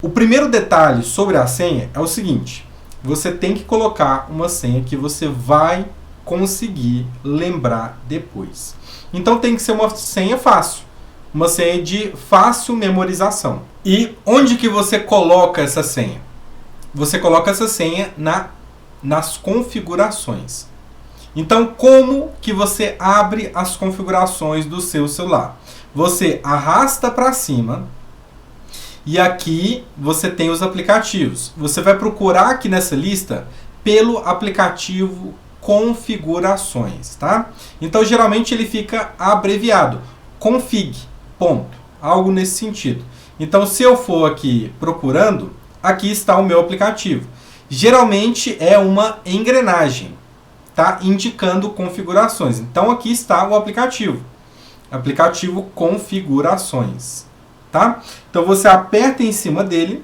O primeiro detalhe sobre a senha é o seguinte: você tem que colocar uma senha que você vai conseguir lembrar depois. Então tem que ser uma senha fácil, uma senha de fácil memorização. E onde que você coloca essa senha? Você coloca essa senha nas configurações. Então, como que você abre as configurações do seu celular? Você arrasta para cima e aqui você tem os aplicativos. Você vai procurar aqui nessa lista pelo aplicativo configurações, tá? Então, geralmente ele fica abreviado, config, ponto, algo nesse sentido. Então, se eu for aqui procurando, aqui está o meu aplicativo. Geralmente é uma engrenagem, tá? Indicando configurações. Então, aqui está o aplicativo. Aplicativo configurações, tá? Então, você aperta em cima dele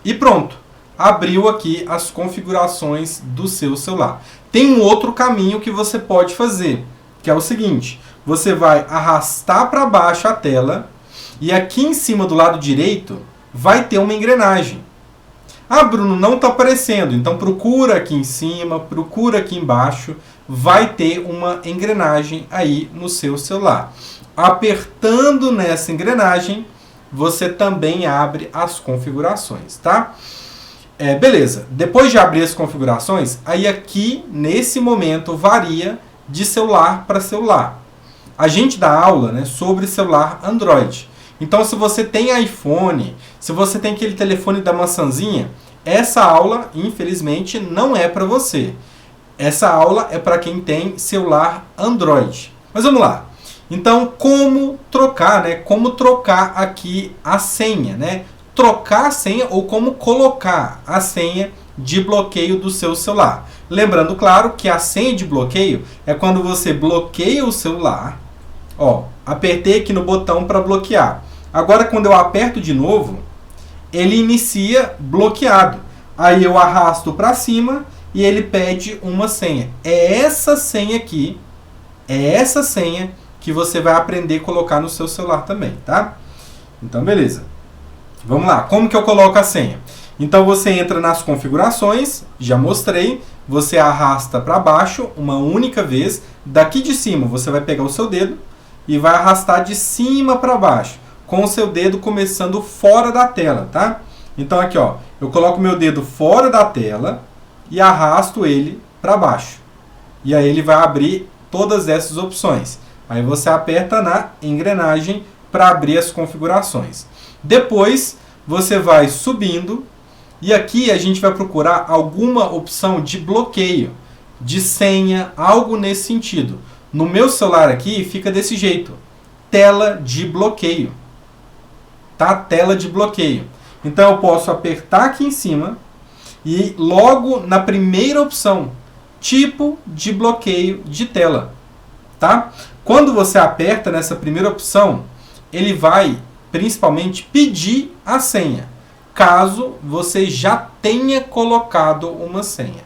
e pronto. Abriu aqui as configurações do seu celular. Tem um outro caminho que você pode fazer, que é o seguinte: você vai arrastar para baixo a tela e aqui em cima do lado direito vai ter uma engrenagem. Ah, Bruno, não está aparecendo. Então procura aqui em cima, procura aqui embaixo, vai ter uma engrenagem aí no seu celular. Apertando nessa engrenagem, você também abre as configurações, tá? Beleza, depois de abrir as configurações, aí aqui, nesse momento, varia de celular para celular. A gente dá aula, né, sobre celular Android. Então, se você tem iPhone, se você tem aquele telefone da maçãzinha, essa aula, infelizmente, não é para você. Essa aula é para quem tem celular Android. Mas vamos lá. Então, como trocar, né? Como trocar aqui a senha, né? Trocar a senha ou como colocar a senha de bloqueio do seu celular. Lembrando, claro, que a senha de bloqueio é quando você bloqueia o celular. Ó, apertei aqui no botão para bloquear. Agora, quando eu aperto de novo, ele inicia bloqueado. Aí eu arrasto para cima e ele pede uma senha. É essa senha aqui, é essa senha que você vai aprender a colocar no seu celular também, tá? Então, beleza. Vamos lá, como que eu coloco a senha? Então, você entra nas configurações, já mostrei, você arrasta para baixo uma única vez. Daqui de cima, você vai pegar o seu dedo e vai arrastar de cima para baixo, com o seu dedo começando fora da tela, tá? Então, aqui, ó, eu coloco meu dedo fora da tela e arrasto ele para baixo. E aí ele vai abrir todas essas opções. Aí você aperta na engrenagem para abrir as configurações. Depois, você vai subindo e aqui a gente vai procurar alguma opção de bloqueio, de senha, algo nesse sentido. No meu celular aqui fica desse jeito, tela de bloqueio. Tá? Tela de bloqueio. Então eu posso apertar aqui em cima e logo na primeira opção, tipo de bloqueio de tela. Tá? Quando você aperta nessa primeira opção, ele vai principalmente pedir a senha, caso você já tenha colocado uma senha.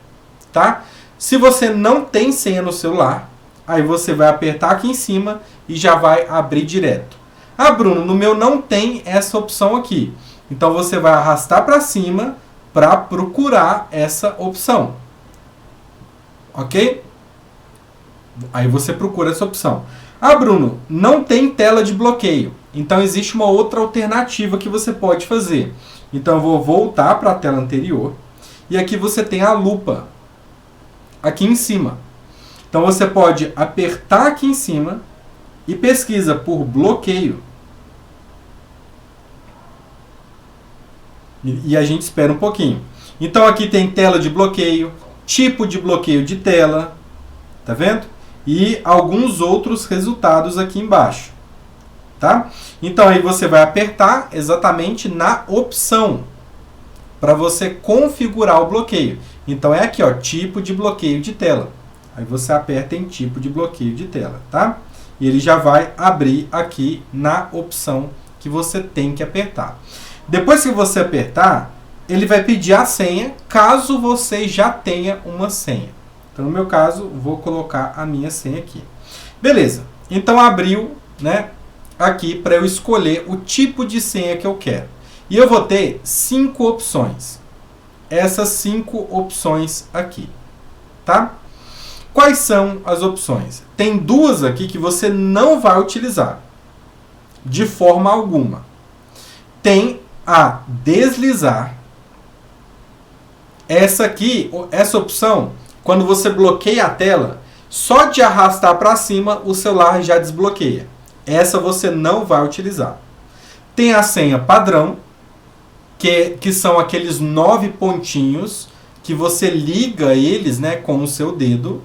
Tá? Se você não tem senha no celular, aí você vai apertar aqui em cima e já vai abrir direto. Ah, Bruno, no meu não tem essa opção aqui. Então você vai arrastar para cima para procurar essa opção. Ok? Aí você procura essa opção. Ah, Bruno, não tem tela de bloqueio. Então existe uma outra alternativa que você pode fazer. Então eu vou voltar para a tela anterior. E aqui você tem a lupa. Aqui em cima. Então você pode apertar aqui em cima e pesquisa por bloqueio. E a gente espera um pouquinho. Então aqui tem tela de bloqueio, tipo de bloqueio de tela, tá vendo? E alguns outros resultados aqui embaixo, tá? Então aí você vai apertar exatamente na opção para você configurar o bloqueio. Então é aqui, ó, tipo de bloqueio de tela. Aí você aperta em tipo de bloqueio de tela, tá? E ele já vai abrir aqui na opção que você tem que apertar. Depois que você apertar, ele vai pedir a senha, caso você já tenha uma senha. Então, no meu caso, vou colocar a minha senha aqui. Beleza. Então, abriu, né, aqui para eu escolher o tipo de senha que eu quero. E eu vou ter 5 opções. Essas 5 opções aqui, tá? Quais são as opções? Tem 2 aqui que você não vai utilizar de forma alguma. Tem a deslizar. Essa aqui, essa opção, quando você bloqueia a tela, só de arrastar para cima o celular já desbloqueia. Essa você não vai utilizar. Tem a senha padrão, que são aqueles 9 pontinhos que você liga eles, né, com o seu dedo.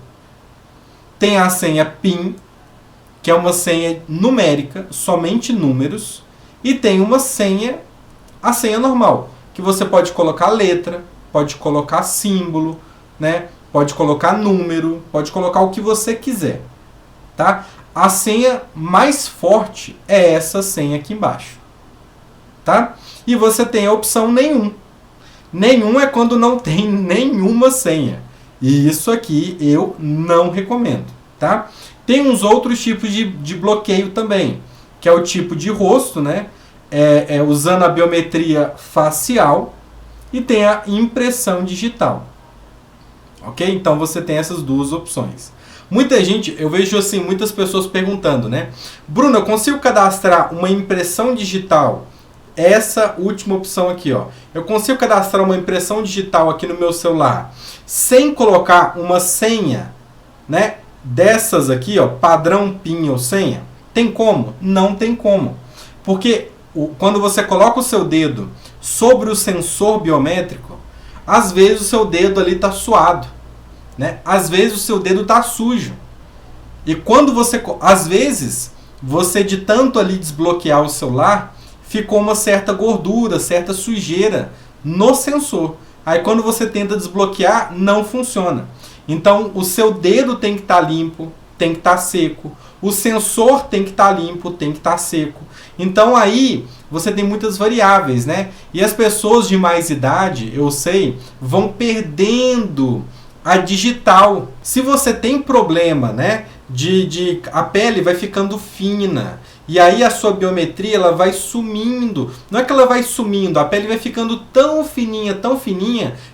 Tem a senha PIN, que é uma senha numérica, somente números. E tem uma senha, a senha normal, que você pode colocar letra, pode colocar símbolo, né, pode colocar número, pode colocar o que você quiser, tá? A senha mais forte é essa senha aqui embaixo, tá? E você tem a opção nenhum. Nenhum é quando não tem nenhuma senha. E isso aqui eu não recomendo, tá? Tem uns outros tipos de bloqueio também, que é o tipo de rosto, né? Usando a biometria facial, e tem a impressão digital. Ok? Então você tem essas 2 opções. Muita gente, eu vejo assim, muitas pessoas perguntando, né? Bruno, eu consigo cadastrar uma impressão digital? Essa última opção aqui, ó. Eu consigo cadastrar uma impressão digital aqui no meu celular sem colocar uma senha, né? Dessas aqui, ó, padrão PIN ou senha? Tem como? Não tem como. Porque quando você coloca o seu dedo sobre o sensor biométrico, às vezes o seu dedo ali está suado, né? Às vezes o seu dedo está sujo. E quando você, às vezes, você de tanto ali desbloquear o celular, ficou uma certa gordura, certa sujeira no sensor. Aí quando você tenta desbloquear, não funciona. Então o seu dedo tem que estar limpo, tem que estar seco. O sensor tem que estar limpo, tem que estar seco. Então aí você tem muitas variáveis, né? E as pessoas de mais idade, eu sei, vão perdendo a digital. Se você tem problema, né? A pele vai ficando fina. E aí a sua biometria ela vai sumindo. Não é que ela vai sumindo, a pele vai ficando tão fininha,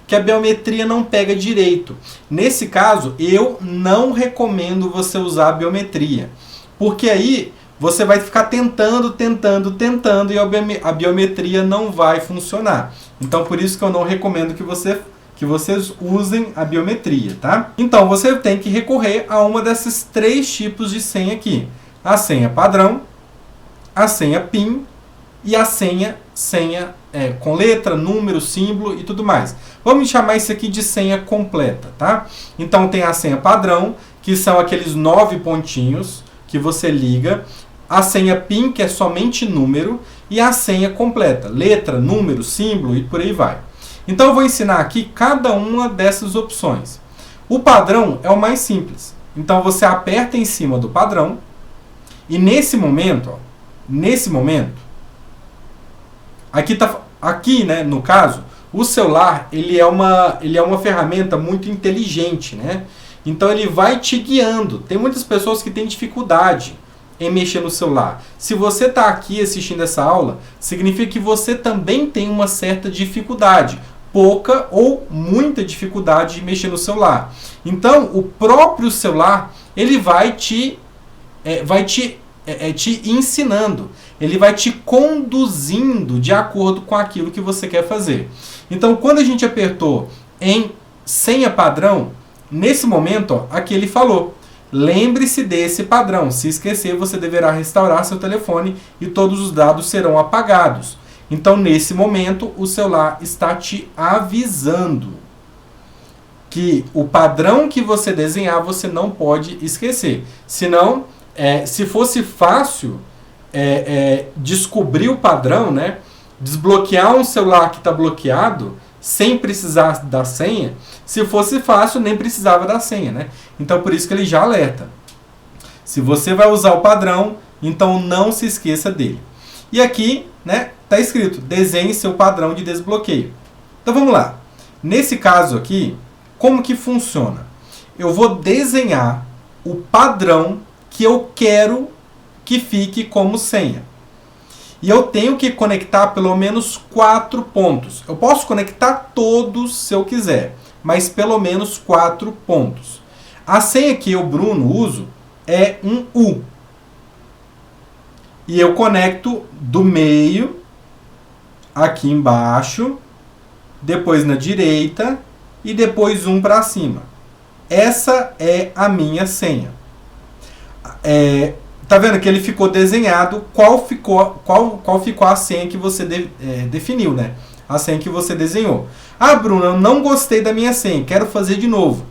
que a biometria não pega direito. Nesse caso, eu não recomendo você usar a biometria. Porque aí você vai ficar tentando e a biometria não vai funcionar. Então por isso que eu não recomendo que vocês usem a biometria, tá? Então você tem que recorrer a uma desses 3 tipos de senha aqui. A senha padrão, a senha PIN e a senha com letra, número, símbolo e tudo mais. Vamos chamar isso aqui de senha completa, tá? Então tem a senha padrão, que são aqueles 9 pontinhos que você liga, a senha PIN, que é somente número, e a senha completa, letra, número, símbolo e por aí vai. Então eu vou ensinar aqui cada uma dessas opções. O padrão é o mais simples. Então você aperta em cima do padrão e nesse momento, aqui, né, no caso, o celular ele é uma ferramenta muito inteligente, né? Então ele vai te guiando. Tem muitas pessoas que têm dificuldade em mexer no celular. Se você está aqui assistindo essa aula, significa que você também tem uma certa dificuldade, pouca ou muita dificuldade de mexer no celular. Então o próprio celular ele vai te ensinando, ele vai te conduzindo de acordo com aquilo que você quer fazer. Então, quando a gente apertou em senha padrão, nesse momento, ó, aqui ele falou, lembre-se desse padrão, se esquecer você deverá restaurar seu telefone e todos os dados serão apagados. Então, nesse momento, o celular está te avisando que o padrão que você desenhar, você não pode esquecer. Senão, se fosse fácil descobrir o padrão, né? Desbloquear um celular que está bloqueado sem precisar da senha, se fosse fácil, nem precisava da senha, né? Então, por isso que ele já alerta. Se você vai usar o padrão, então não se esqueça dele. E aqui, né, tá escrito, desenhe seu padrão de desbloqueio. Então, vamos lá. Nesse caso aqui, como que funciona? Eu vou desenhar o padrão que eu quero que fique como senha. e eu tenho que conectar pelo menos 4 pontos. Eu posso conectar todos se eu quiser, mas pelo menos 4 pontos. A senha que eu, Bruno, uso é um U. E eu conecto do meio, aqui embaixo, depois na direita e depois um para cima. Essa é a minha senha. Tá vendo que ele ficou desenhado qual ficou a senha que você definiu, né? A senha que você desenhou. Ah, Bruno, eu não gostei da minha senha, quero fazer de novo.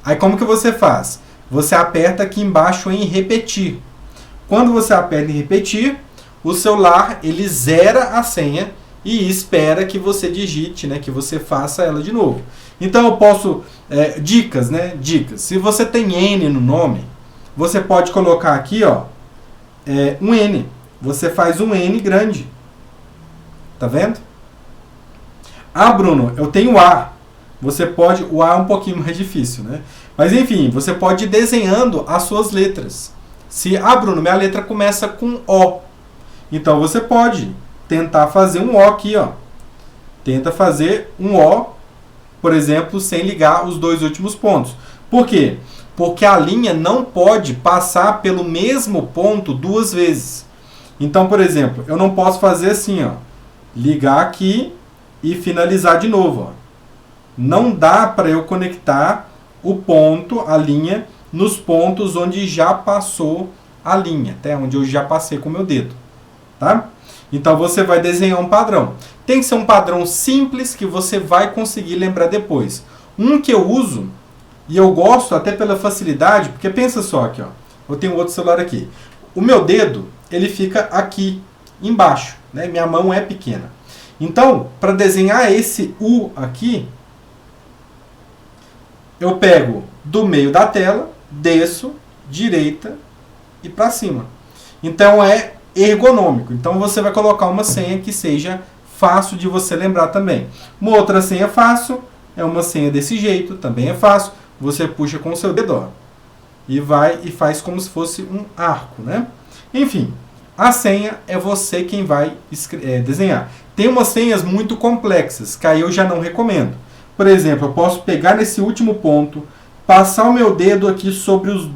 Aí como que você faz? Você aperta aqui embaixo em repetir. Quando você aperta em repetir, o celular ele zera a senha e espera que você digite, né? Que você faça ela de novo. Então eu posso... dicas, né? Dicas. Se você tem N no nome, você pode colocar aqui, ó, um N. Você faz um N grande. Tá vendo? Ah, Bruno, eu tenho A. Você pode... O A é um pouquinho mais difícil, né? Mas enfim, você pode ir desenhando as suas letras. Bruno, minha letra começa com O. Então você pode tentar fazer um O aqui, ó. Tenta fazer um O, por exemplo, sem ligar os 2 últimos pontos. Por quê? Porque a linha não pode passar pelo mesmo ponto 2 vezes. Então, por exemplo, eu não posso fazer assim, ó. Ligar aqui e finalizar de novo, ó. Não dá para eu conectar o ponto, a linha, nos pontos onde já passou a linha, até onde eu já passei com o meu dedo, tá? Então você vai desenhar um padrão. Tem que ser um padrão simples que você vai conseguir lembrar depois. Um que eu uso, e eu gosto até pela facilidade, porque pensa só aqui, ó. Eu tenho outro celular aqui. O meu dedo, ele fica aqui embaixo, né? Minha mão é pequena. Então, para desenhar esse U aqui, eu pego do meio da tela, desço, direita e para cima. Então é ergonômico. Então você vai colocar uma senha que seja fácil de você lembrar também. Uma outra senha fácil é uma senha desse jeito, também é fácil. Você puxa com o seu dedo, ó, e vai e faz como se fosse um arco, né? Enfim, a senha é você quem vai desenhar. Tem umas senhas muito complexas, que aí eu já não recomendo. Por exemplo, eu posso pegar nesse último ponto, passar o meu dedo aqui sobre os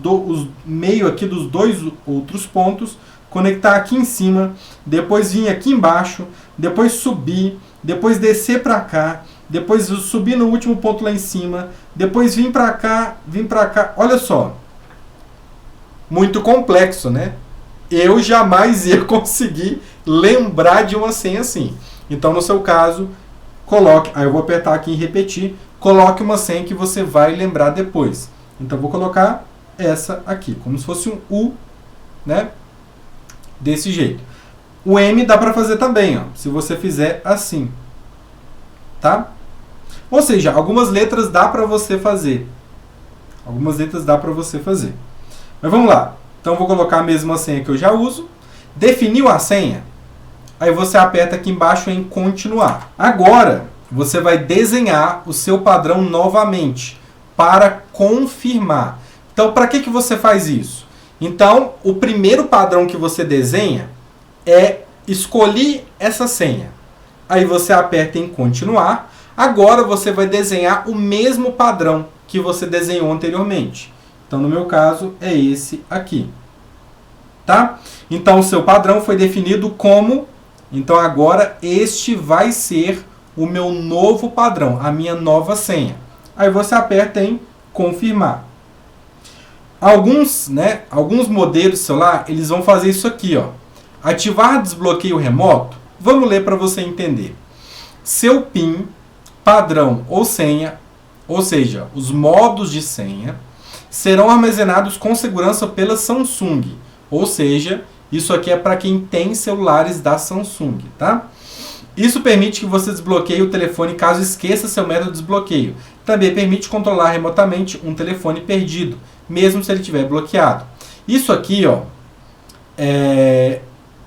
meio aqui dos 2 outros pontos, conectar aqui em cima, depois vir aqui embaixo, depois subir, depois descer para cá, depois subir no último ponto lá em cima, depois vir para cá. Olha só. Muito complexo, né? Eu jamais ia conseguir lembrar de uma senha assim. Então, no seu caso, coloque... Aí eu vou apertar aqui em repetir. Coloque uma senha que você vai lembrar depois. Então, vou colocar essa aqui, como se fosse um U, né? Desse jeito. O M dá para fazer também, ó, se você fizer assim. Tá? Ou seja, algumas letras dá para você fazer. Algumas letras dá para você fazer. Mas vamos lá. Então, eu vou colocar a mesma senha que eu já uso. Definiu a senha? Aí você aperta aqui embaixo em continuar. Agora, você vai desenhar o seu padrão novamente para confirmar. Então, para que você faz isso? Então, o primeiro padrão que você desenha é escolher essa senha. Aí você aperta em continuar. Agora você vai desenhar o mesmo padrão que você desenhou anteriormente. Então, no meu caso, é esse aqui. Tá? Então, o seu padrão foi definido como... Então, agora, este vai ser o meu novo padrão, a minha nova senha. Aí você aperta em confirmar. Alguns modelos de celular, eles vão fazer isso aqui, ó. Ativar desbloqueio remoto. Vamos ler para você entender. Seu PIN, padrão ou senha, ou seja, os modos de senha, serão armazenados com segurança pela Samsung. Ou seja, isso aqui é para quem tem celulares da Samsung, tá? Isso permite que você desbloqueie o telefone caso esqueça seu método de desbloqueio. Também permite controlar remotamente um telefone perdido, mesmo se ele estiver bloqueado. Isso aqui, ó,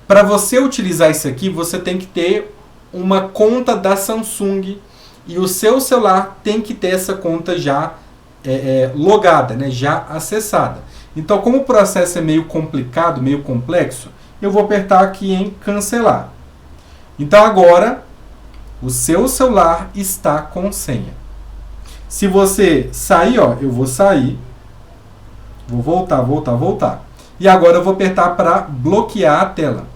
para você utilizar isso aqui, você tem que ter uma conta da Samsung e o seu celular tem que ter essa conta já logada, né, já acessada. Então, como o processo é meio complicado, meio complexo, eu vou apertar aqui em cancelar. Então agora o seu celular está com senha. Se você sair, ó, eu vou sair, vou voltar. E agora eu vou apertar para bloquear a tela.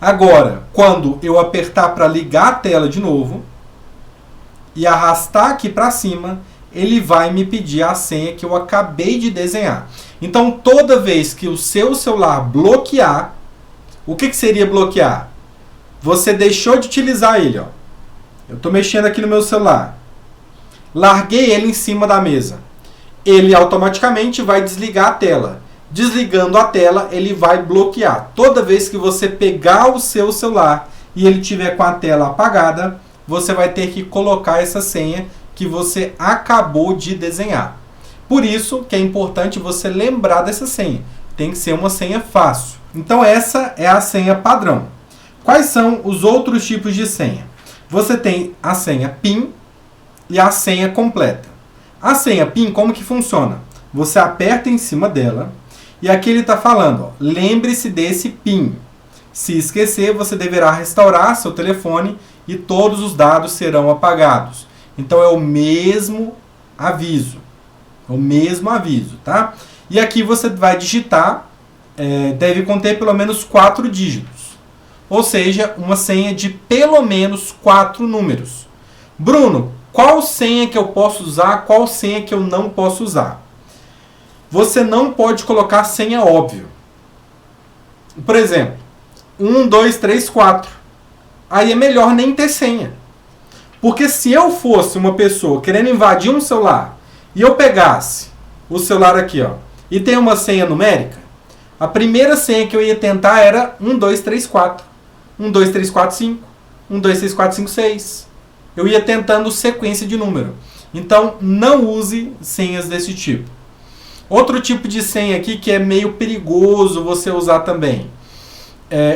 Agora, quando eu apertar para ligar a tela de novo e arrastar aqui para cima, ele vai me pedir a senha que eu acabei de desenhar. Então, toda vez que o seu celular bloquear, o que seria bloquear? Você deixou de utilizar ele. Ó. Eu estou mexendo aqui no meu celular. Larguei ele em cima da mesa. Ele automaticamente vai desligar a tela. Desligando a tela, ele vai bloquear. Toda vez que você pegar o seu celular e ele tiver com a tela apagada, você vai ter que colocar essa senha que você acabou de desenhar. Por isso que é importante você lembrar dessa senha. Tem que ser uma senha fácil. Então essa é a senha padrão. Quais são os outros tipos de senha? Você tem a senha PIN e a senha completa. A senha PIN, como que funciona? Você aperta em cima dela e aqui ele está falando, ó, lembre-se desse PIN. Se esquecer, você deverá restaurar seu telefone e todos os dados serão apagados. Então é o mesmo aviso. É o mesmo aviso, tá? E aqui você vai digitar, deve conter pelo menos 4 dígitos. Ou seja, uma senha de pelo menos 4 números. Bruno, qual senha que eu posso usar, qual senha que eu não posso usar? Você não pode colocar senha óbvio. Por exemplo, 1, 2, 3, 4. Aí é melhor nem ter senha. Porque se eu fosse uma pessoa querendo invadir um celular e eu pegasse o celular aqui, ó, e tem uma senha numérica, a primeira senha que eu ia tentar era 1, 2, 3, 4. 1, 2, 3, 4, 5. 1, 2, 3, 4, 5, 6. Eu ia tentando sequência de número. Então, não use senhas desse tipo. Outro tipo de senha aqui que é meio perigoso você usar também.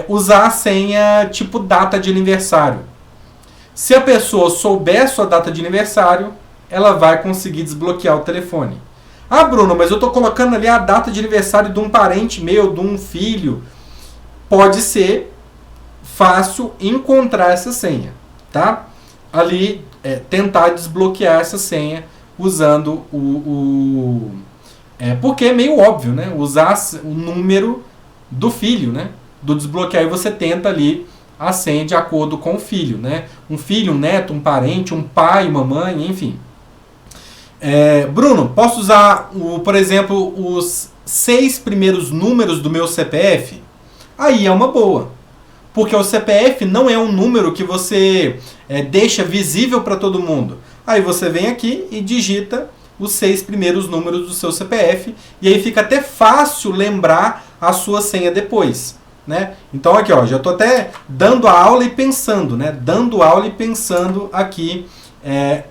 Usar a senha tipo data de aniversário. Se a pessoa souber sua data de aniversário, ela vai conseguir desbloquear o telefone. Ah, Bruno, mas eu estou colocando ali a data de aniversário de um parente meu, de um filho. Pode ser fácil encontrar essa senha, tá? Ali, tentar desbloquear essa senha usando porque é meio óbvio, né? Usar o número do filho, né? Do desbloquear, e você tenta ali a senha de acordo com o filho, né? Um filho, um neto, um parente, um pai, uma mãe, enfim. Bruno, posso usar, por exemplo, os 6 primeiros números do meu CPF? Aí é uma boa. Porque o CPF não é um número que você deixa visível para todo mundo. Aí você vem aqui e digita os 6 primeiros números do seu CPF e aí fica até fácil lembrar a sua senha depois, né? Então aqui, ó, já estou até dando a aula e pensando, né? Dando aula e pensando aqui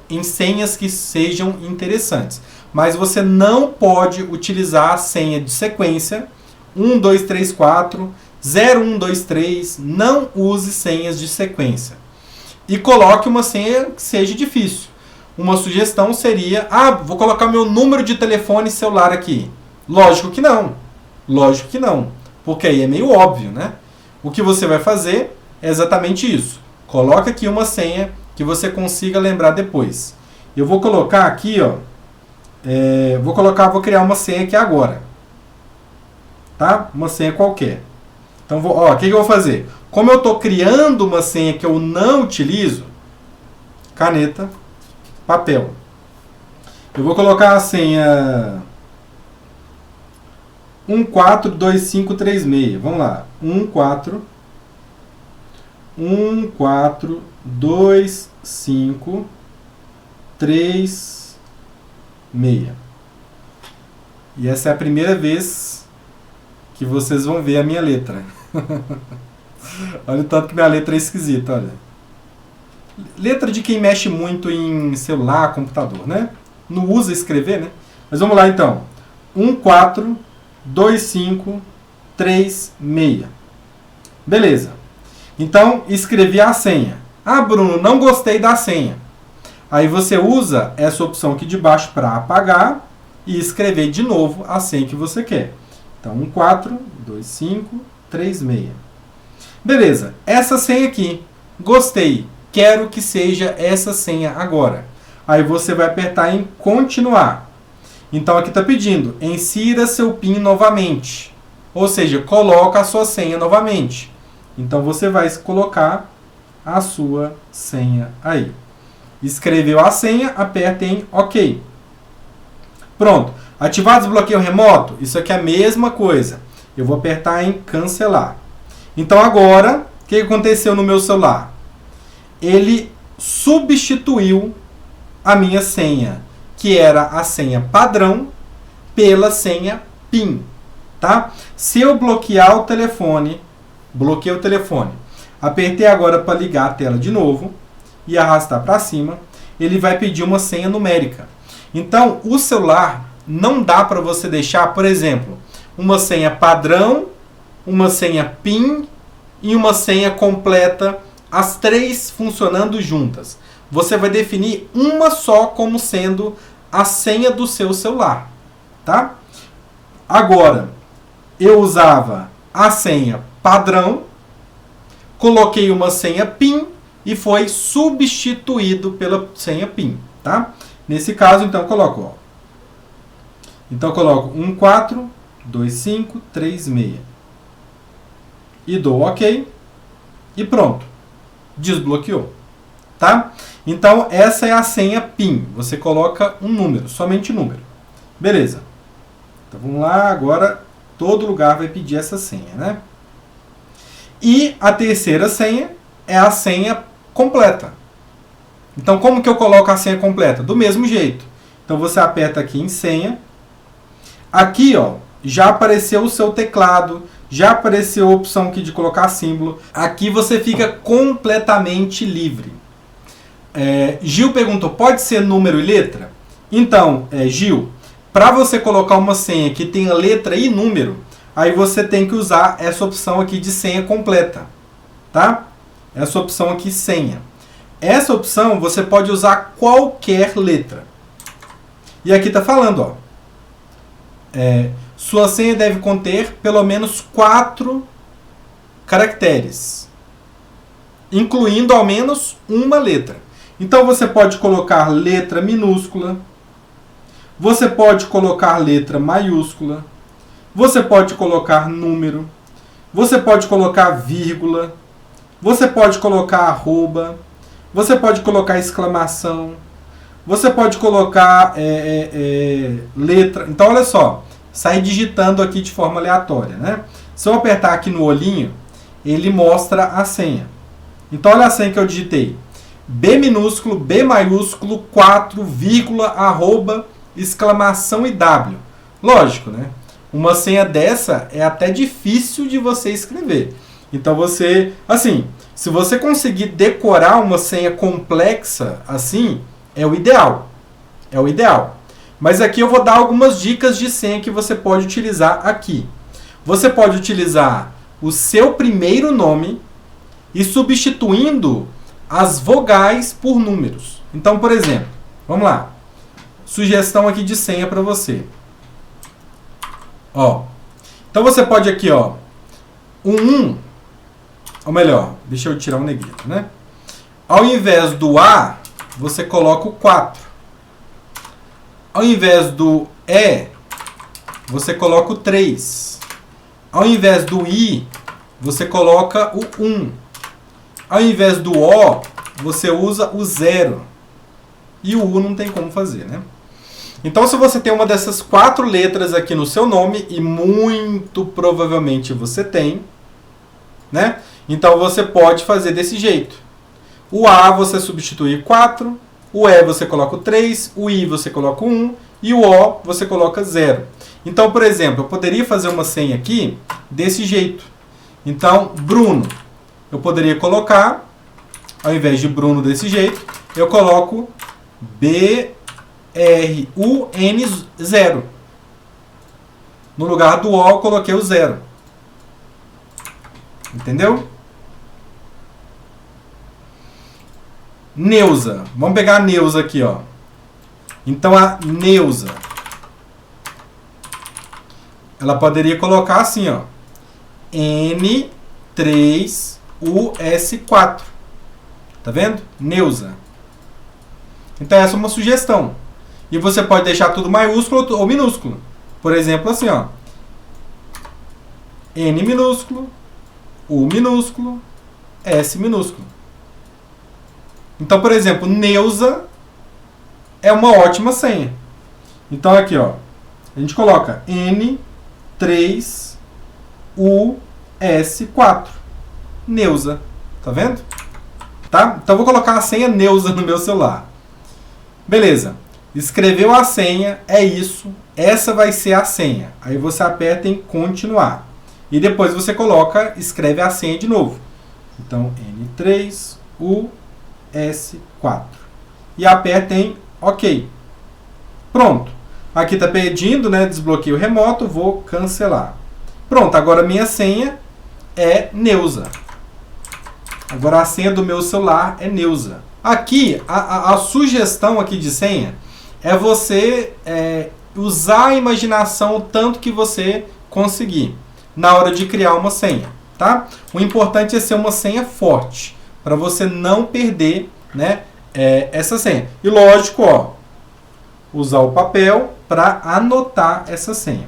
em senhas que sejam interessantes. Mas você não pode utilizar a senha de sequência 1, 2, 3, 4, 0, 1, 2, 3. Não use senhas de sequência. E coloque uma senha que seja difícil. Uma sugestão seria, vou colocar meu número de telefone celular aqui. Lógico que não. Lógico que não. Porque aí é meio óbvio, né? O que você vai fazer é exatamente isso. Coloca aqui uma senha que você consiga lembrar depois. Eu vou colocar aqui, ó. Vou criar uma senha aqui agora. Tá? Uma senha qualquer. Então, o que eu vou fazer? Como eu estou criando uma senha que eu não utilizo, caneta, papel. Eu vou colocar a senha 142536. Vamos lá. 142536. E essa é a primeira vez que vocês vão ver a minha letra. Olha o tanto que minha letra é esquisita, olha. Letra de quem mexe muito em celular, computador, né? Não usa escrever, né? Mas vamos lá então. 142536. Beleza. Então, escrevi a senha. Bruno, não gostei da senha. Aí você usa essa opção aqui de baixo para apagar e escrever de novo a senha que você quer. Então, 142536. Beleza, essa senha aqui, gostei, quero que seja essa senha agora. Aí você vai apertar em continuar. Então aqui está pedindo, insira seu PIN novamente. Ou seja, coloca a sua senha novamente. Então você vai colocar a sua senha aí. Escreveu a senha, aperta em OK. Pronto. Ativar desbloqueio remoto? Isso aqui é a mesma coisa. Eu vou apertar em cancelar. Então agora, o que aconteceu no meu celular? Ele substituiu a minha senha, que era a senha padrão, pela senha PIN. Tá? Se eu bloquear o telefone, bloqueei o telefone, apertei agora para ligar a tela de novo e arrastar para cima, ele vai pedir uma senha numérica. Então, o celular não dá para você deixar, por exemplo, uma senha padrão, uma senha PIN e uma senha completa, as três funcionando juntas. Você vai definir uma só como sendo a senha do seu celular, tá? Agora, eu usava a senha padrão, coloquei uma senha PIN e foi substituído pela senha PIN, tá? Nesse caso, então, eu coloco, ó. Então, eu coloco 142536 e dou OK e pronto. Desbloqueou, tá? Então, essa é a senha PIN. Você coloca um número, somente número. Beleza. Então, vamos lá. Agora, todo lugar vai pedir essa senha, né? E a terceira senha é a senha completa. Então, como que eu coloco a senha completa? Do mesmo jeito. Então, você aperta aqui em senha. Aqui, ó, já apareceu o seu teclado, já apareceu a opção aqui de colocar símbolo. Aqui você fica completamente livre. Gil perguntou, pode ser número e letra? Então, Gil, para você colocar uma senha que tenha letra e número, aí você tem que usar essa opção aqui de senha completa, tá? Essa opção aqui, senha. Essa opção você pode usar qualquer letra. E aqui está falando, ó. Sua senha deve conter pelo menos 4 caracteres, incluindo ao menos uma letra. Então você pode colocar letra minúscula, você pode colocar letra maiúscula, você pode colocar número, você pode colocar vírgula, você pode colocar arroba, você pode colocar exclamação, você pode colocar letra. Então, olha só, sai digitando aqui de forma aleatória, né? Se eu apertar aqui no olhinho, ele mostra a senha. Então, olha a senha que eu digitei. B minúsculo, B maiúsculo, 4, vírgula, arroba, exclamação e W. Lógico, né? Uma senha dessa é até difícil de você escrever. Então, você, assim, se você conseguir decorar uma senha complexa assim, é o ideal. É o ideal. Mas aqui eu vou dar algumas dicas de senha que você pode utilizar aqui. Você pode utilizar o seu primeiro nome e substituindo as vogais por números. Então, por exemplo, vamos lá. Sugestão aqui de senha para você. Ó. Então você pode aqui, ó, ou melhor, deixa eu tirar um negrito, né? Ao invés do A, você coloca o 4. Ao invés do E, você coloca o 3. Ao invés do I, você coloca o 1. Ao invés do O, você usa o 0. E o U não tem como fazer, né? Então, se você tem uma dessas 4 letras aqui no seu nome, e muito provavelmente você tem, né? Então, você pode fazer desse jeito. O A você substitui 4, o E você coloca o 3, o I você coloca o 1 e o O você coloca 0. Então, por exemplo, eu poderia fazer uma senha aqui desse jeito. Então, Bruno, eu poderia colocar, ao invés de Bruno desse jeito, eu coloco BRUN0. No lugar do O, eu coloquei o 0. Entendeu? Neuza. Vamos pegar a Neuza aqui, ó. Então, a Neuza, ela poderia colocar assim, ó. N, N3US4. Tá vendo? Neuza. Então essa é uma sugestão. E você pode deixar tudo maiúsculo ou minúsculo. Por exemplo, assim, ó. N minúsculo, U minúsculo, S minúsculo. Então, por exemplo, Neuza é uma ótima senha. Então aqui, ó, a gente coloca N3US4. Neuza. Tá vendo? Tá? Então eu vou colocar a senha Neuza no meu celular. Beleza. Escreveu a senha, é isso. Essa vai ser a senha. Aí você aperta em continuar. E depois você coloca, escreve a senha de novo. Então, N3US4. E aperta em OK. Pronto. Aqui está pedindo, né, desbloqueio remoto, vou cancelar. Pronto, agora minha senha é Neuza. Agora a senha do meu celular é Neuza. Aqui, a sugestão aqui de senha é você usar a imaginação o tanto que você conseguir na hora de criar uma senha, tá? O importante é ser uma senha forte, para você não perder, né, essa senha. E lógico, ó, usar o papel para anotar essa senha.